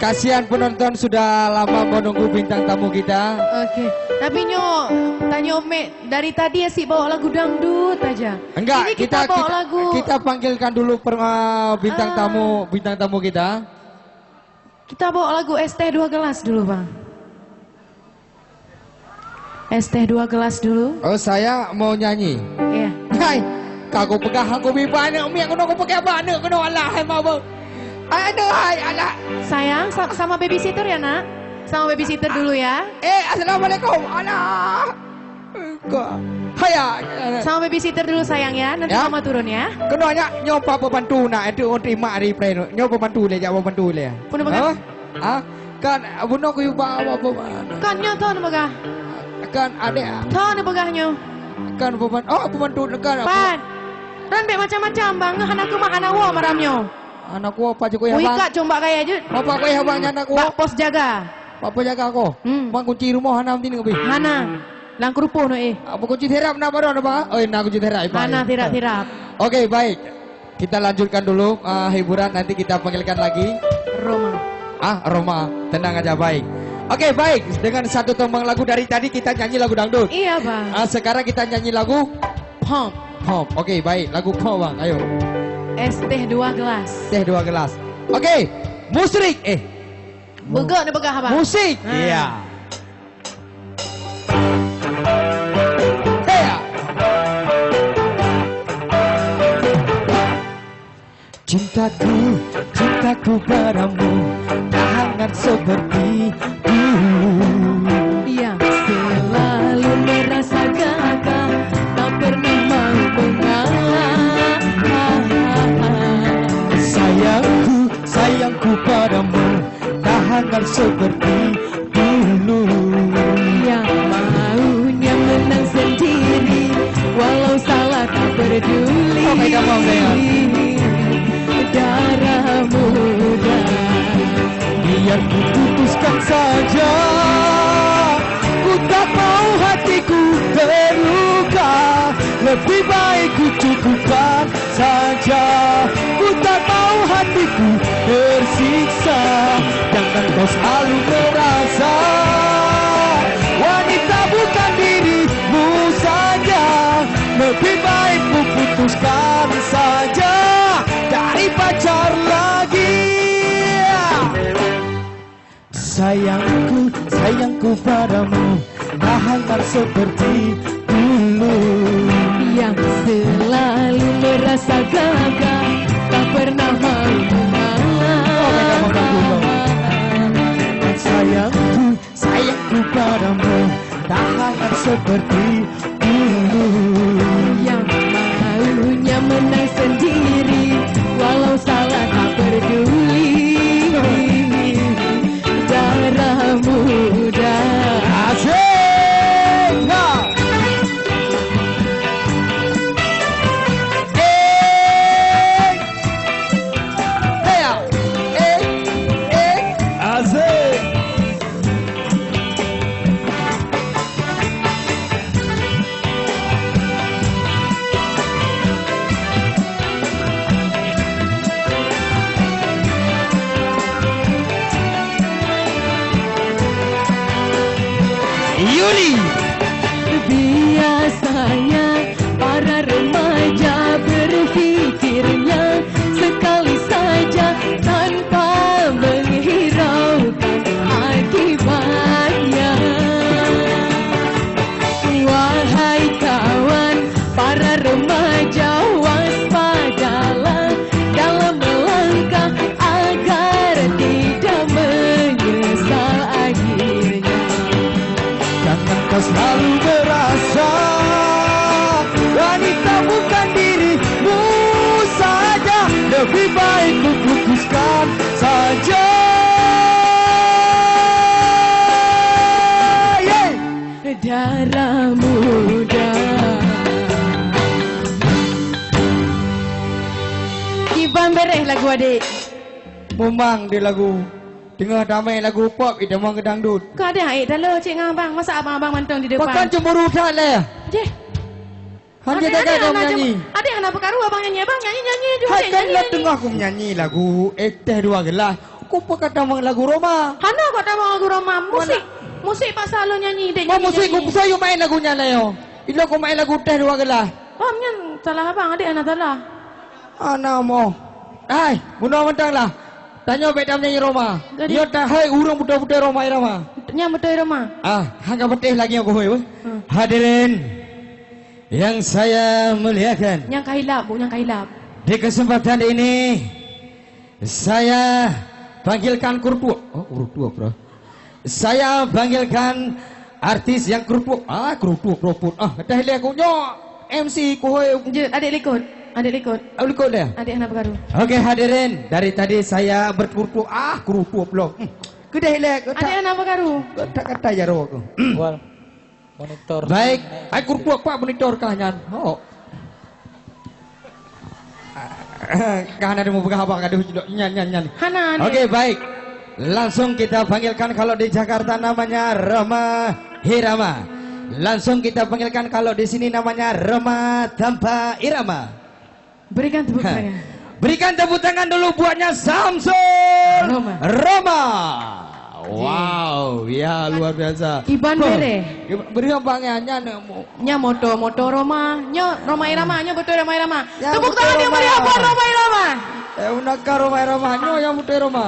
Kasihan penonton sudah lama menunggu bintang tamu kita. Oke. Tapi Nyo, tanya Mek, dari tadi ya sih bawa lagu dangdut aja. Enggak, Ini kita bawa lagu. kita panggilkan dulu bintang tamu kita. Kita bawa lagu es teh 2 gelas dulu, Bang. Es teh 2 gelas dulu. Oh, saya mau nyanyi. Iya. Hai, kau pegang aku bibana, umi aku nak pakai bana, aku nak Allah, hai mau. Aduh, hai, alah. Sayang, sama babysitter ya, Nak? Sama babysitter dulu ya. Assalamualaikum. Alah. Enggak. Haya. Sama babysitter dulu sayang ya. Nanti Ya. Mama turun ya. Kenanya nyoba pembantu nak itu terima replay nu. Nyoba pembantu le, jawab pembantu le. Puno baga? Ah? Kan buno ku bawa apa? Kan Nyo tahu nih baga. Kan ada Tahu nih baga Nyo. kan pembantu kan. Pan. Dan be macam-macam bang. Anak aku mah anak wo maram Nyo. Anakku apa juga ya bang? Wika coba kayak aja. Apa kau ya bang anakku? Pak pos jaga. Apa jaga aku? Bang kunci rumah hanam tini ngopi. Hana. Lang kerupuh no Apa kunci terap nak baru apa? Oh, nak kunci terap. Hana tirap-tirap. Oke, baik. Kita lanjutkan dulu hiburan, nanti kita panggilkan lagi. Roma. Roma, tenang aja, baik. Oke, baik. Dengan satu tembang lagu dari tadi kita nyanyi lagu dangdut. Iya bang. Sekarang kita nyanyi lagu Pom. pop. Oke, baik. Lagu pop bang, ayo. Es teh 2 gelas. Teh 2 gelas. Oke, musik. Begak nih begak abang. Musik. Iya. Cintaku padamu tak hangat seperti dulu. Yang selalu merasa gagah, tak pernah mau mengalah. Sayangku padamu tak hangat seperti dulu. Yang maunya menang sendiri, walau salah tak peduli. Oh, mereka mau darah muda. Biar ku putuskan saja, ku tak mau hatiku terluka. Lebih baik ku cukupkan saja, ku tak mau hatiku tersiksa. Jangan kau selalu merasa wanita bukan dirimu saja. Lebih baik ku putuskan saja dari pacar lagi. Sayangku padamu tak hangat seperti dulu. Yang selalu merasa gagah, tak pernah mau mengalah. Sayangku padamu tak hangat seperti dulu. Yang maunya menang sendiri, walau salah tak peduli. Darah muda. Asik. Nah. Asik. Yuli. Biasanya para remaja berpikirnya sekali saja tanpa menghiraukan akibatnya. Wahai kawan, para remaja waspadalah dalam melangkah agar tidak menyesal akhirnya. Jangan kau selalu merasa wanita bukan dirimu saja. Lebih baik ku putuskan saja. Darah muda. Iban beres lagu adik. Memang dia lagu tengah damai lagu pop itu memang ke dangdut. Kau ada adik dah lo cik dengan abang. Masa abang-abang mantong di depan? Bukan cemburu tak lah. Jeh. Hanya jaga kau menyanyi. Adik kenapa karu abang nyanyi? Abang nyanyi juga. Hai kan lah tengah aku menyanyi lagu Teh 2 gelas. Aku kata mang lagu Roma. Hana kok tahu lagu Roma musik. Musik Pak Salo nyanyi dek. Mau musik ku saya main lagunya lah yo. Ilo ko main lagu teh dua gelah. Oh, nyan salah abang adik anak salah. Ana mo. Hai, bunuh mentang lah. Tanya beda nyanyi Roma. Jadi- Yo dah hai urang budak-budak Roma irama. Nya betul Roma. Hangga betih lagi aku hoy. Hadirin yang saya muliakan. Yang kahilap, bu, yang kahilap. Di kesempatan ini saya panggilkan kurtua. Oh, kurtua, bro. Saya panggilkan artis yang kurtua. Kurtua, kurtua. Dah lihat aku nyok. MC ku hoy. Je, adik likut. Adik likut. Aku dah. Adik anak bergaduh. Oke hadirin, dari tadi saya berkurtua. Kurtua belum. Kedah lihat. Adik anak bergaduh. Tak kata jaro aku. Wal monitor. Baik, aku kurtua pak monitor kanyan. Oh. Kan ada mau pegang apa kaduh nyan. Hana adik. Oke baik, langsung kita panggilkan kalau di Jakarta namanya Roma Hirama. Langsung kita panggilkan kalau di sini namanya Roma tanpa irama. Berikan tepuk tangan. Berikan tepuk tangan dulu buatnya Samsul Roma. Wow, ya luar biasa. Iban bere. Beri bangnya Nya moto Roma. Nya Roma Irama. Nya betul Roma Irama. Ya, Tepuk betul tangan yang Roma meriah Irama. buat Roma Irama. Unaka Roma nyo yang muda Roma.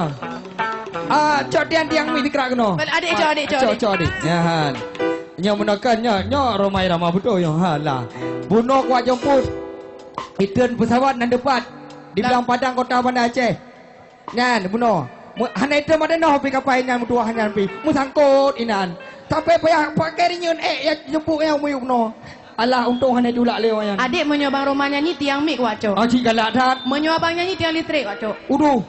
Cok tiang mi dikerak keno. Adik cok. Cok adik. Nyahan. Nya menakan nyo Roma Irama betul yo. Halah. Buno kuat jemput. Iden pesawat nan depan di Belang Padang Kota Banda Aceh. Nyan buno. Hana itu mana noh pi kapai nyan mutua hanyan pi. Musangkut inan. Tapi payah pakai rinyun ya jemput yang muyuk no. Alah untung hana julak leo yan. Adik menyobang Roma nyanyi tiang mik waco. Cik galak dat. Menyobang nyanyi tiang listrik waco. Uduh.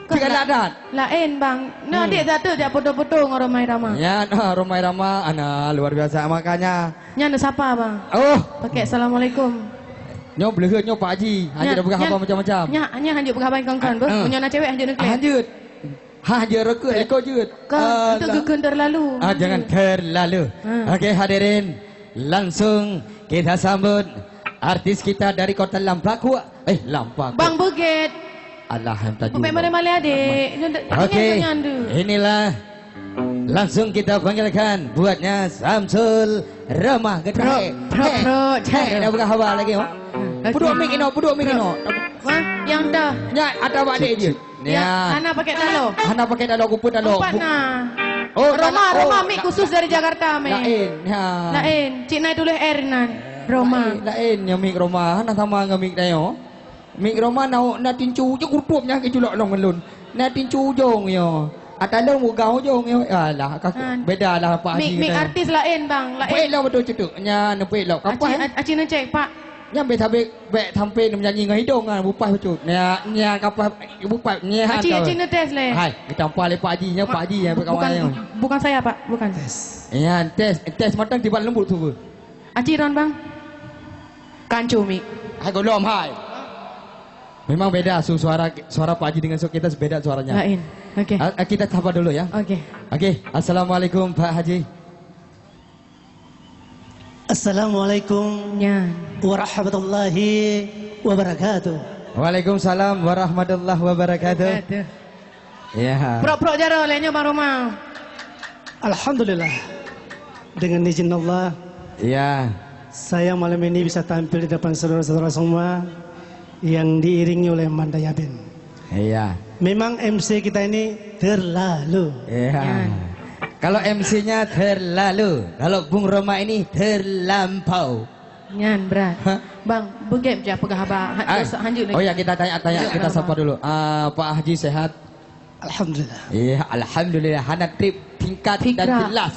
Cik galak dat. Lain bang. Nah adik satu dia foto-foto dengan Roma Irama. Ya, Roma Irama, luar biasa makanya. Nya ada siapa bang? Oh, Pakai assalamualaikum. nyo belehet nyo Pak Haji. Haji dah pegang apa macam-macam. Nya hanjuk berkabar kawan-kawan ber. Punya nak cewek hanjuk nak kelihatan. Hanjut. Hanjut reka ekor jut. Kau itu gugun terlalu. Jangan terlalu. Okey hadirin, langsung kita sambut artis kita dari Kota Lampaku. Lampaku. Bang Bugit. Allah hantar Sampai mana-mana adik. Okey. Inilah langsung kita panggilkan buatnya Samsul Roma Gedhe. Dah buka hawa lagi. Buduk mik ino. Yang dah. Nya ada adik je. Ya. Hana pakai talo. Hana pakai talo kumpul talo. Empat nah. Oh, Roma mik khusus dari Jakarta me. Lain. Lain. Cik Nai tulis Ernan. Roma. Lain yang mik Roma. Hana sama dengan mik dayo. Mik Roma na tincu je kurtup nya ke julak long melun. Na tincu jong yo. Atalo mu gau jong yo. Alah beda lah Pak Haji. Mik artis lain bang. Lain. Pek lah betul cetuk. Nya nepek lah. Kapan? Aci nak cek pak. Nya be thampe menyanyi dengan hidung kan bupai betul. Nya kapan bupai nya. Aci nak tes le. Hai, kita tampal Pak Haji nya Pak Haji yang berkawan. Bukan saya pak. Bukan. Ya, tes matang tiba lembut tu. Aci ron bang. Kancu mik. Hai golom hai. Memang beda suara Pak Haji dengan suara kita beda suaranya. Lain. Okey. Kita sapa dulu ya. Okey. Okey, assalamualaikum Pak Haji. Assalamualaikum Ya. warahmatullahi wabarakatuh. Waalaikumsalam warahmatullahi wabarakatuh. Ya. Pro jaro lainnya bang Roma. Alhamdulillah, dengan izin Allah, Ya. saya malam ini bisa tampil di depan saudara-saudara semua yang diiringi oleh Mandaya Band. Iya. Memang MC kita ini terlalu. Iya. Kalau MC-nya terlalu, kalau Bung Roma ini terlampau. Nyan berat. Bang, bugep je pegah abang. Hanjuk lagi. Oh ya kita tanya kita sapa dulu. Pak Haji sehat? Alhamdulillah. Iya, alhamdulillah. Hana trip tingkat dan Fikrah. jelas.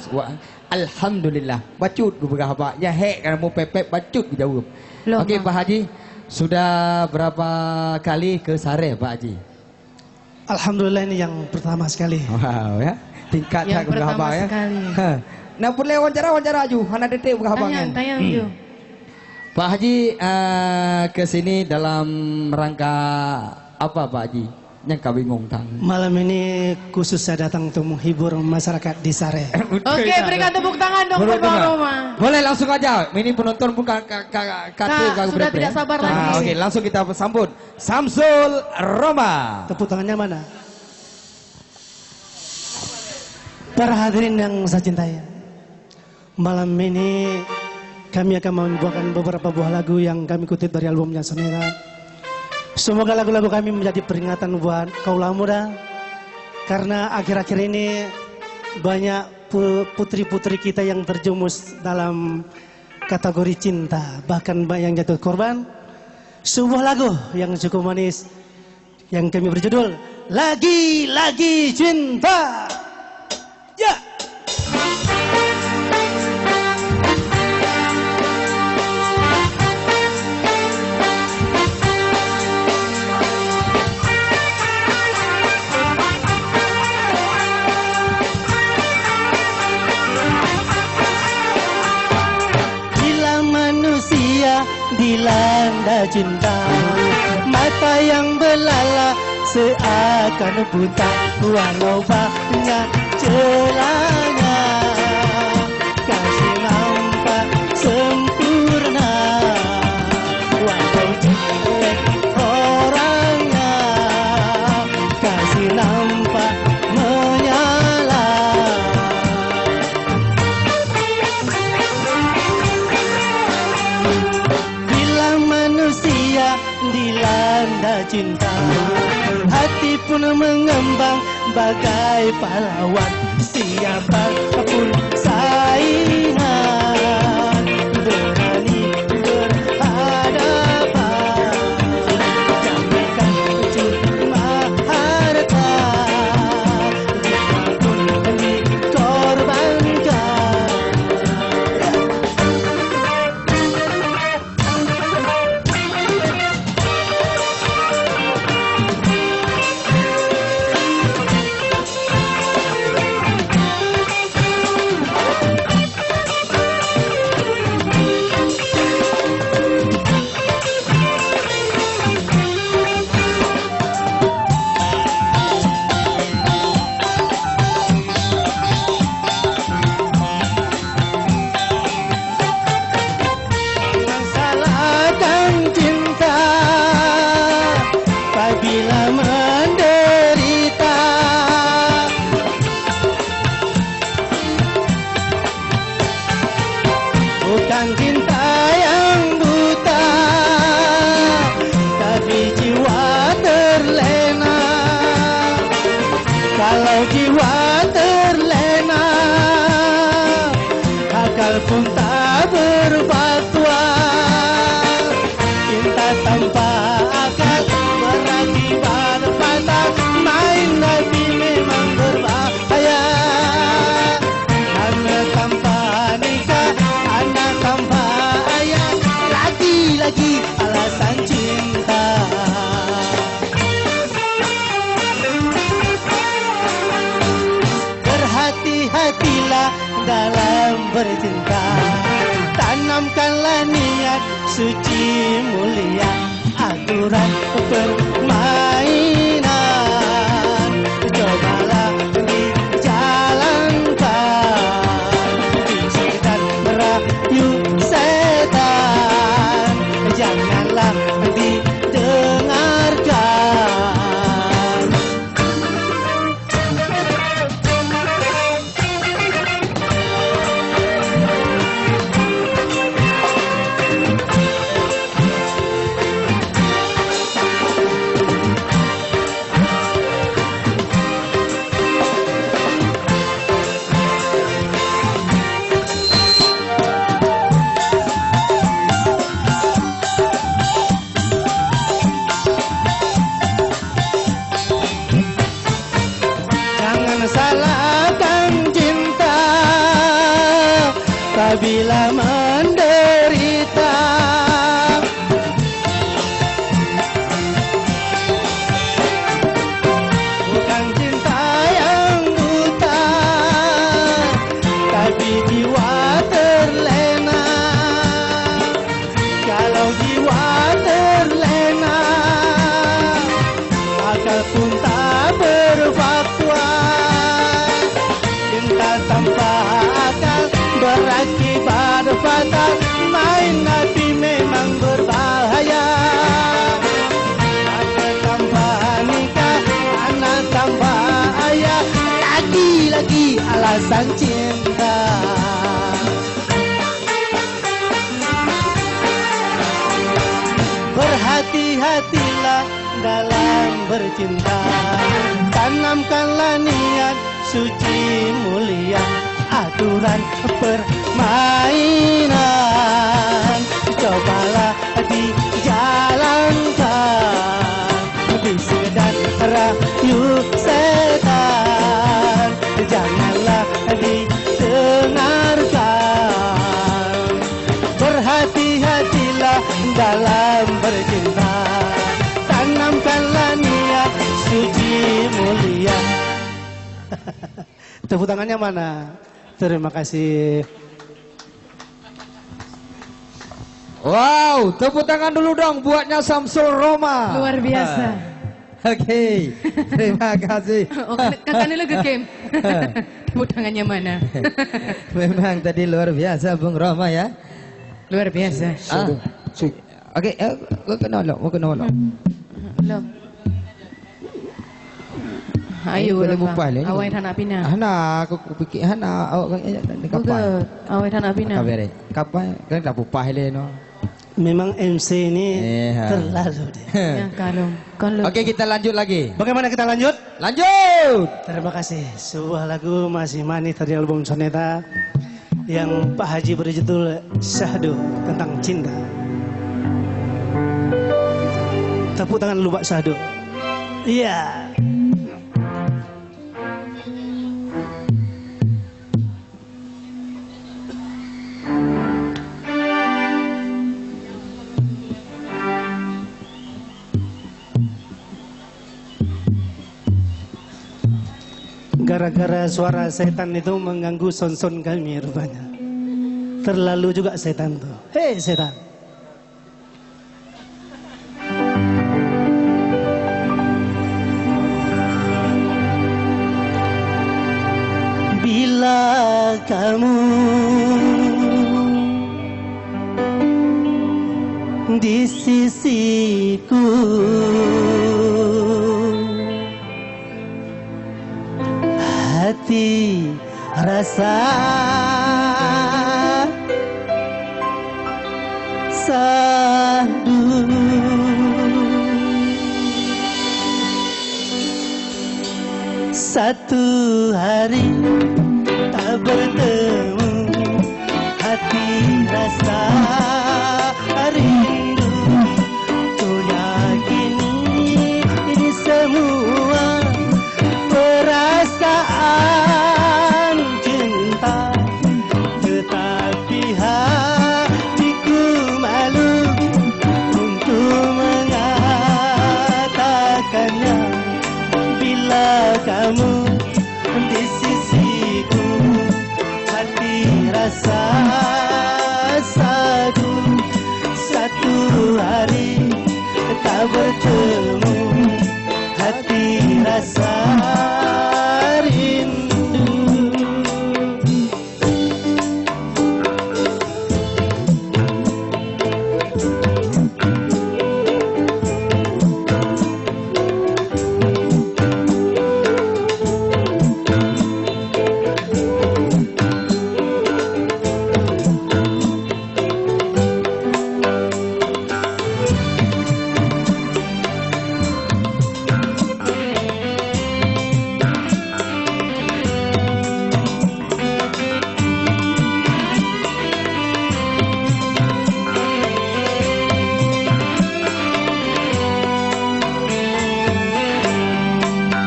Alhamdulillah. Bacut gue berapa? Ya hek kalau mau pepek bacut gue jawab. Okey Pak Haji, sudah berapa kali ke Sare Pak Haji? Alhamdulillah ini yang pertama sekali. Wow ya. Tingkat Yang hak berapa pertama ya? sekali. Nah boleh wawancara aju. Hana detik berapa kan? Tanya you. Pak Haji ke sini dalam rangka apa Pak Haji? Yang kau bingung tang. Malam ini khusus saya datang untuk menghibur masyarakat di Sare. Oke, berikan tepuk tangan dong buat Bang Roma. Boleh langsung aja. Ini penonton bukan kata sudah tidak sabar lagi. Oke, langsung kita sambut Samsul Roma. Tepuk tangannya mana? Para hadirin yang saya cintai, malam ini kami akan membawakan beberapa buah lagu yang kami kutip dari albumnya Sonera. Semoga lagu-lagu kami menjadi peringatan buat kaula muda, karena akhir-akhir ini banyak putri-putri kita yang terjumus dalam kategori cinta, bahkan banyak yang jatuh korban. Sebuah lagu yang cukup manis yang kami berjudul Lagi-Lagi Cinta. Ya. Bila manusia dilanda cinta, mata yang belala seakan buta, walau banyak celahnya, kasih nampak sempurna, walau jelek orangnya, kasih nampak menyala. Bila manusia dilanda cinta, hati pun mengembang bagai pahlawan, siapapun saingan berani berhadapan, jangankan cuma harta, jiwa pun dikorbankan. Bila menderita, bukan cinta yang buta, tapi jiwa terlena. Kalau jiwa terlena, akal pun tak berfatwa. Cinta tanpa akal berakibat fatal, main hati memang berbahaya. Anak tanpa nikah, anak tanpa ayah, lagi-lagi alasan cinta. Berhati-hatilah dalam bercinta, tanamkanlah niat suci mulia, aturan permainan cobalah dijalankan, bisi dan merayu setan janganlah didengarkan. Salahkan cinta bila menderita, bukan cinta yang buta, tapi jiwa terlena. Kalau jiwa terlena, akal pun tak berfatwa. Cinta tanpa akal berakibat fatal, main hati memang berbahaya. Anak tanpa nikah, anak tanpa ayah, lagi-lagi alasan cinta. Berhati-hatilah dalam bercinta, tanamkanlah niat suci mulia, aturan permainan cobalah dijalankan, bisik dan rayu setan janganlah didengarkan. Berhati-hatilah dalam bercinta, tanamkanlah niat suci mulia. Tepuk tangannya mana? Terima kasih. Wow, tepuk tangan dulu dong buatnya Samsul Roma. Luar biasa. Oke, terima kasih. Oh, kakak dulu ke game. Tepuk tangannya mana? Memang tadi luar biasa Bung Roma ya. Luar biasa. Oke, mau kena olok. Belum. Ayo boleh orang bupai lah. awai tak nak pindah. Hana, aku fikir Hana awak kan ni kapal. Bukan, awai tak nak pindah. Kapal kapal kan dah pupah le no. Memang MC ini Iya. terlalu deh. Ya kalau. Oke, kita lanjut lagi. Bagaimana kita lanjut? Lanjut. Terima kasih. Sebuah lagu masih manis dari album Soneta yang Pak Haji berjudul Syahdu tentang cinta. Tepuk tangan dulu Pak Syahdu. Iya. Gara-gara suara setan itu mengganggu son-son kami rupanya. Terlalu juga setan tuh. Hei setan. Bila kamu di sisiku, hati rasa sadu, satu hari tak bertemu, hati rasa rindu. Ku yakini ini semua perasaan cinta, tetapi hatiku malu untuk mengatakannya. Bila kamu di sisiku, hati rasa sadu, satu hari tak bertemu, hati rasa rindu.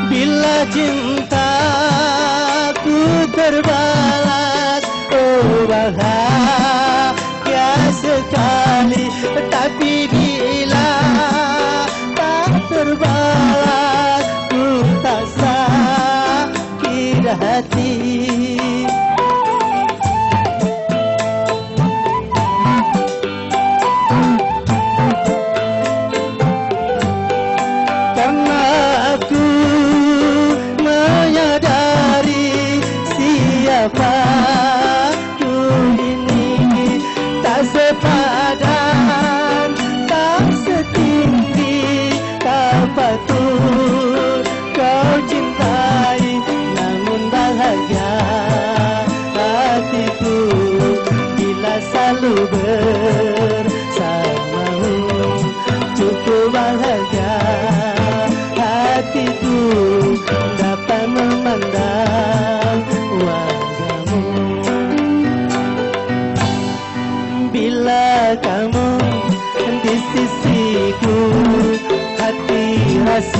Bila cintaku terbalas, oh bahagia sekali. Tapi bila tak terbalas, ku tak sakit hati. Karena aku menyadari siapa ku ini, tak sepadan, tak setinggi, tak patut kau cintai, namun bahagia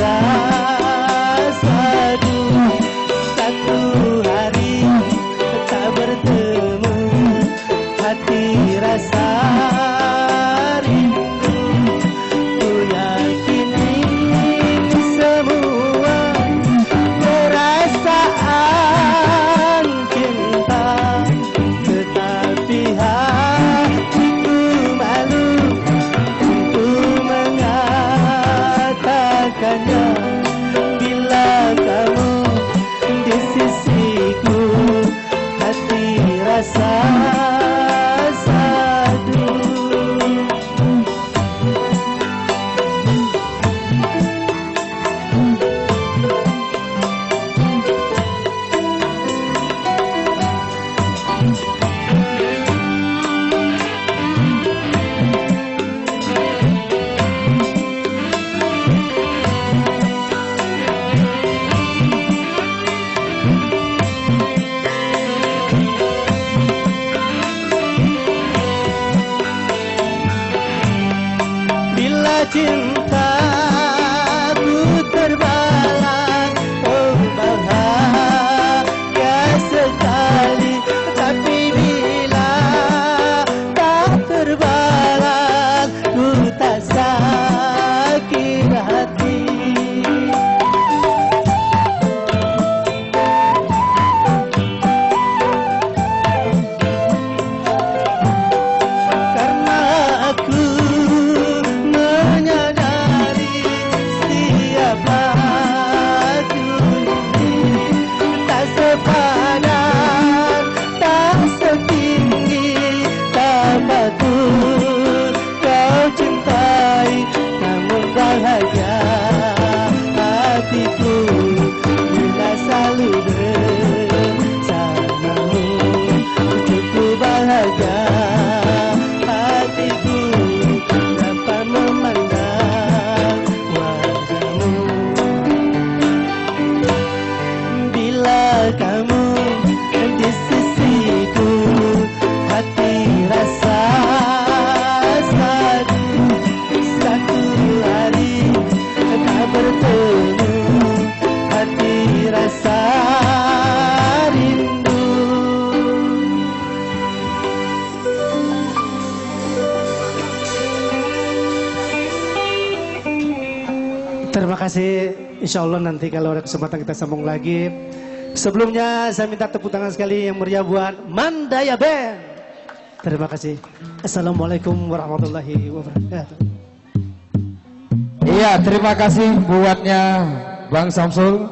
rasa satu hari tak bertemu, hati rasa rindu. Ku yakini semua perasaan cinta, tetapi hatiku malu untuk mengatakannya. Bila kamu di sisiku, hati rasa sadu. Bila cintaku terbalas, oh bahagia sekali. Tapi bila tak terbalas, ku tak sakit hati. Karena aku menyadari setiap lagu ini tak sepadan, tak setinggi, tak patut kau cintai. Namun bahagia hatiku bila selalu bersamamu. Cukup bahagia hatiku dapat memandang wajahmu. Bila kamu di sisiku, hati rasa sadu. Satu hari tak bertemu, hati rasa rindu. Terima kasih. Insya Allah nanti kalau ada kesempatan kita sambung lagi. Sebelumnya saya minta tepuk tangan sekali yang meriah buat Mandaya Band. Terima kasih. Assalamualaikum warahmatullahi wabarakatuh. Iya, terima kasih buatnya Bang Samsul.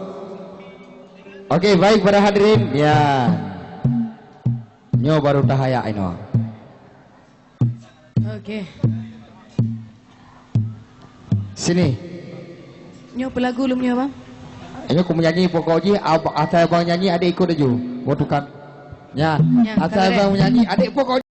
Oke, baik para hadirin. Ya. Nyo baru tahaya ino. Oke. Sini. Nyo pelagu belum nyo bang? Ini aku menyanyi pokoknya asal abang nyanyi adik ikut aja. Waduh kan. Ya, Ya, asal keren. abang menyanyi adik pokoknya